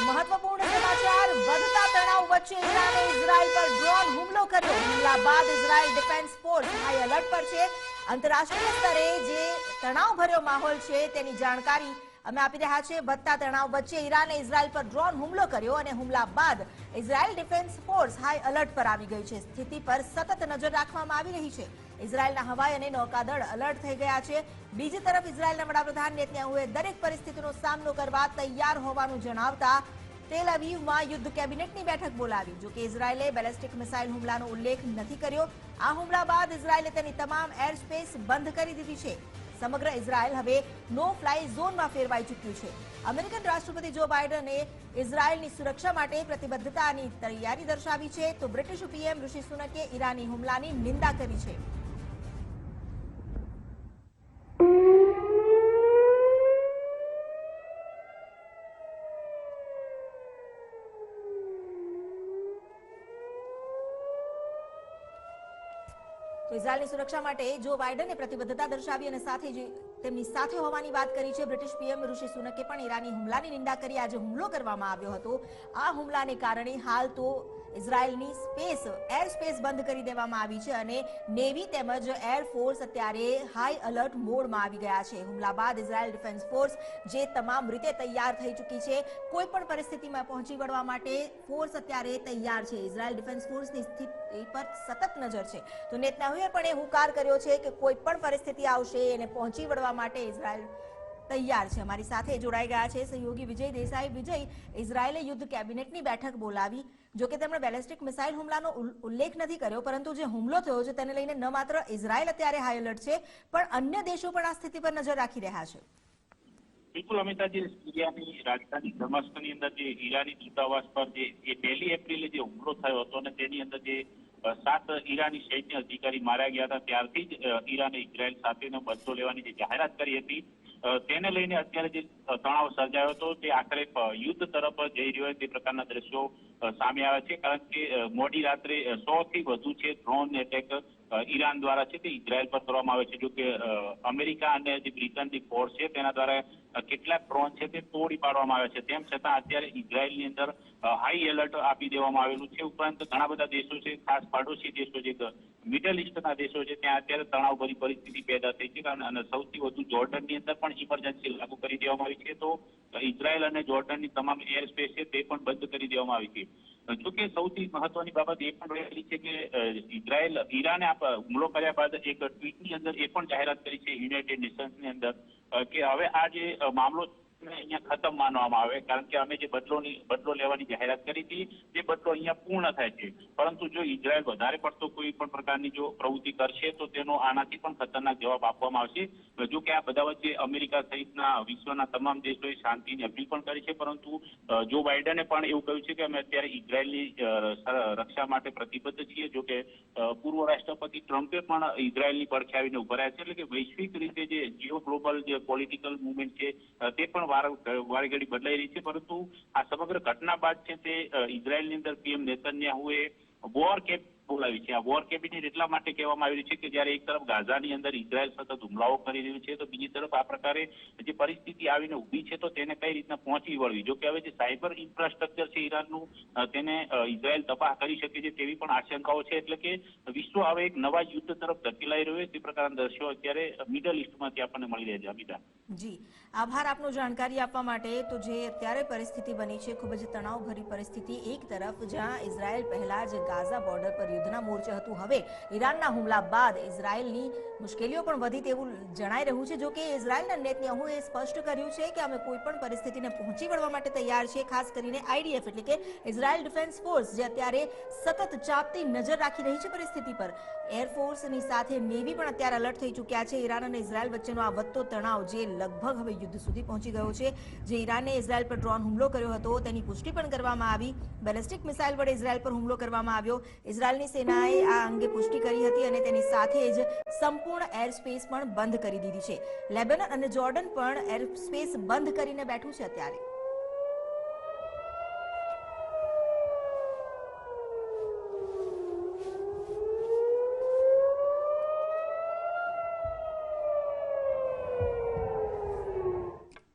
મહત્વપૂર્ણ સમાચાર વધતા તણાવ વચ્ચે ઈરાને ઇઝરાયલ પર ડ્રોન હુમલો કર્યો। હુમલા બાદ Israel defence force high alert પર છે। આંતરરાષ્ટ્રીય સ્તરે જે તણાવભર્યો માહોલ છે તેની જાણકારી અમે આપી રહ્યા છે। વધતા તણાવ વચ્ચે ઈરાને ઇઝરાયલ પર ડ્રોન હુમલો કર્યો અને હુમલા બાદ Israel defence force high alert પર આવી ગઈ છે। સ્થિતિ પર સતત નજર રાખવામાં આવી રહી છે। ઇઝરાયલના હવાઈ અને નૌકાદળ એલર્ટ થઈ ગયા છે। બીજી તરફ ઇઝરાયલના વડાપ્રધાન નેતન્યાહુએ દરેક પરિસ્થિતિનો સામનો કરવા તૈયાર હોવાનું જણાવતા તેલ અવીવમાં યુદ્ધ કેબિનેટની બેઠક બોલાવી। જો કે ઇઝરાયલે બેલેસ્ટિક મિસાઇલ હુમલાનો ઉલ્લેખ નથી કર્યો। આ હુમલા બાદ ઇઝરાયલે તેની તમામ એર સ્પેસ બંધ કરી દીધી છે। સમગ્ર ઇઝરાયલ હવે નો ફ્લાય ઝોનમાં ફેરવાઈ ચૂક્યું છે। અમેરિકન રાષ્ટ્રપતિ જો બાઇડને ઇઝરાયલની સુરક્ષા માટે પ્રતિબદ્ધતાની તૈયારી દર્શાવી છે, તો બ્રિટિશ પીએમ ઋષિ સુનકે ઈરાની હુમલાની નિંદા કરી છે। તો ઇઝરાયલની સુરક્ષા માટે જો બાઇડને પ્રતિબદ્ધતા દર્શાવી અને સાથે જ તેમની સાથે હોવાની વાત કરી છે। બ્રિટિશ પીએમ ઋષિ સુનકે પણ ઈરાની હુમલાની નિંદા કરી। આજે હુમલો કરવામાં આવ્યો હતો। આ હુમલાને કારણે હાલ તો ઇઝરાયલની એર સ્પેસ બંધ કરી દેવામાં આવી છે અને નેવી તેમજ એરફોર્સ અત્યારે હાઈ એલર્ટ મોડમાં આવી ગયા છે। હુમલા બાદ ઇઝરાયલ ડિફેન્સ ફોર્સ જે તમામ રીતે તૈયાર થઈ ચૂકી છે। કોઈ પણ પરિસ્થિતિમાં પહોંચી વળવા માટે ફોર્સ અત્યારે તૈયાર છે। ઇઝરાયલ ડિફેન્સ ફોર્સની સ્થિતિ પર સતત નજર છે। તો નેતન્યાહુએ પણ એ હુંકાર કર્યો છે કે કોઈ પણ પરિસ્થિતિ આવશે એને પહોંચી વળવા માટે ઇઝરાયલ તૈયાર છે। અમારી સાથે જોડાઈ ગયા છે સહયોગી વિજય દેસાઈ। વિજય, ઇઝરાયલે યુદ્ધ કેબિનેટની બેઠક બોલાવી। જો કે તેમણે બેલેસ્ટિક મિસાઇલ હુમલાનો ઉલ્લેખ નથી કર્યો, પરંતુ જે હુમલો થયો છે તેને લઈને ન માત્ર ઇઝરાયલ અત્યારે હાઈ એલર્ટ છે, પણ અન્ય દેશો પણ આ સ્થિતિ પર નજર રાખી રહ્યા છે। બિલકુલ અમિતાજી, સિરિયાની રાજધાની દમસ્કની અંદર જે ઈરાની દૂતાવાસ પર જે 1 એપ્રિલે જે હુમલો થયો હતો અને તેની અંદર જે 7 ઈરાની સૈન્ય અધિકારી માર્યા ગયા હતા, ત્યારથી જ ઈરાને ઇઝરાયલ સાથેનો બદલો લેવાની જે જાહેરાત કરી હતી તેને લઈને અત્યારે જે તણાવ સર્જાયો હતો તે આખરે યુદ્ધ તરફ જઈ રહ્યો તે પ્રકારના દ્રશ્યો સામે આવ્યા છે। કારણ કે મોડી રાત્રે 100 થી વધુ છે ડ્રોન એટેક ઈરાન દ્વારા છે તે ઇઝરાયલ પર કરવામાં આવે છે। જો કે અમેરિકા અને જે બ્રિટનની ફોર્સ છે તેના દ્વારા કેટલાક ડ્રોન છે તે તોડી પાડવામાં આવે છે। તેમ છતાં અત્યારે ઇઝરાયલની અંદર હાઈ એલર્ટ આપી દેવામાં આવેલું છે। ઉપરાંત ઘણા બધા દેશો છે, ખાસ પાડોશી દેશો છે, મિડલ ઇસ્ટના દેશો છે, ત્યાં અત્યારે તણાવભરી પરિસ્થિતિ પેદા થઈ છે અને સૌથી વધુ જોર્ડનની અંદર પણ ઇમરજન્સી લાગુ કરી દેવામાં આવી છે। તો ઇઝરાયલ અને જોર્ડનની તમામ એર સ્પેસ છે તે પણ બંધ કરી દેવામાં આવી છે। જોકે સૌથી મહત્વની બાબત એ પણ રહેલી છે કે ઈરાને હુમલો કર્યા બાદ એક ટ્વીટની અંદર એ પણ જાહેરાત કરી છે યુનાઇટેડ નેશન્સની અંદર કે હવે આ જે મામલો અહીંયા ખતમ માનવામાં આવે, કારણ કે અમે જે બદલો લેવાની જાહેરાત કરી હતી તે બદલો અહીંયા પૂર્ણ થાય છે। પરંતુ જો ઇઝરાયલ વધારે પડતો કોઈ પણ પ્રકારની જો પ્રવૃત્તિ કરશે તો તેનો આનાથી પણ ખતરનાક જવાબ આપવામાં આવશે। જો કે આ બધા વચ્ચે અમેરિકા સહિતના વિશ્વના તમામ દેશોએ શાંતિની અપીલ પણ કરી છે, પરંતુ જો બાઇડને પણ એવું કહ્યું છે કે અમે અત્યારે ઇઝરાયલની રક્ષા માટે પ્રતિબદ્ધ છીએ। જો કે પૂર્વ રાષ્ટ્રપતિ ટ્રમ્પે પણ ઇઝરાયલની પડખે આવીને ઉભા રહ્યા છે। એટલે કે વૈશ્વિક રીતે જે જીઓ ગ્લોબલ જે પોલિટિકલ મુવમેન્ટ છે તે પણ વારે ઘડી બદલાઈ રહી છે। પરંતુ આ સમગ્ર ઘટના બાદ છે તે ઇઝરાયલની અંદર પીએમ નેતન્યાહુએ વોર કેબિનેટ બોલાવી છે। આ વોર કેબિનેટ એટલા માટે કહેવામાં આવી રહ્યું છે કે જ્યારે એક તરફ ગાઝાની અંદર ઇઝરાયલ સતત હુમલાઓ કરી રહ્યું છે, તો બીજી તરફ આ પ્રકારે જે પરિસ્થિતિ આવીને ઊભી છે તો તેને કઈ રીતના પહોંચી વળવી। જો કે હવે જે સાયબર ઇન્ફ્રાસ્ટ્રક્ચર છે ઈરાનનું તેને ઇઝરાયલ તબાહ કરી શકે છે તેવી પણ આશંકાઓ છે। એટલે કે વિશ્વ હવે એક નવા યુદ્ધ તરફ ધકેલાઈ રહ્યો તે પ્રકારના દ્રશ્યો અત્યારે મિડલ ઇસ્ટમાંથી આપણને મળી રહ્યા છે। અમિતા જી, આભાર આપનો જાણકારી આપવા માટે। તો જે અત્યારે પરિસ્થિતિ બની છે ખૂબ જ તણાવભરી પરિસ્થિતિ। એક તરફ જ્યાં ઇઝરાયલ પહેલા જ ગાઝા બોર્ડર પર યુદ્ધના મોરચે હતું, હવે ઈરાનના હુમલા બાદ ઇઝરાયલની મુશ્કેલીઓ પણ વધી તેવું જણાઈ રહ્યું છે। જો કે ઇઝરાયલના નેતન્યાહુએ સ્પષ્ટ કર્યું છે કે અમે કોઈ પણ પરિસ્થિતિને પહોંચી વળવા માટે તૈયાર છીએ। ખાસ કરીને આઈડીએફ એટલે કે ઇઝરાયલ ડિફેન્સ ફોર્સ જે અત્યારે સતત ચાંપતી નજર રાખી રહી છે પરિસ્થિતિ પર। એરફોર્સની સાથે નેવી પણ અત્યારે એલર્ટ થઈ ચૂક્યા છે। ઈરાન અને ઇઝરાયલ વચ્ચેનો આ વધતો તણાવ જે લગભગ હવે યુદ્ધ સુધી પહોંચી ગયો છે। જે ઈરાને ઇઝરાયલ પર ડ્રોન હુમલો કર્યો હતો તેની પુષ્ટિ પણ કરવામાં આવી। બેલેસ્ટિક મિસાઇલ વડે ઇઝરાયલ પર હુમલો કરવામાં આવ્યો। ઇઝરાયલની સેનાએ આ અંગે પુષ્ટિ કરી હતી અને તેની સાથે જ સંપૂર્ણ એર સ્પેસ પણ બંધ કરી દીધી છે। લેબનન અને જોર્ડન પણ એર સ્પેસ બંધ કરીને બેઠું છે અત્યારે।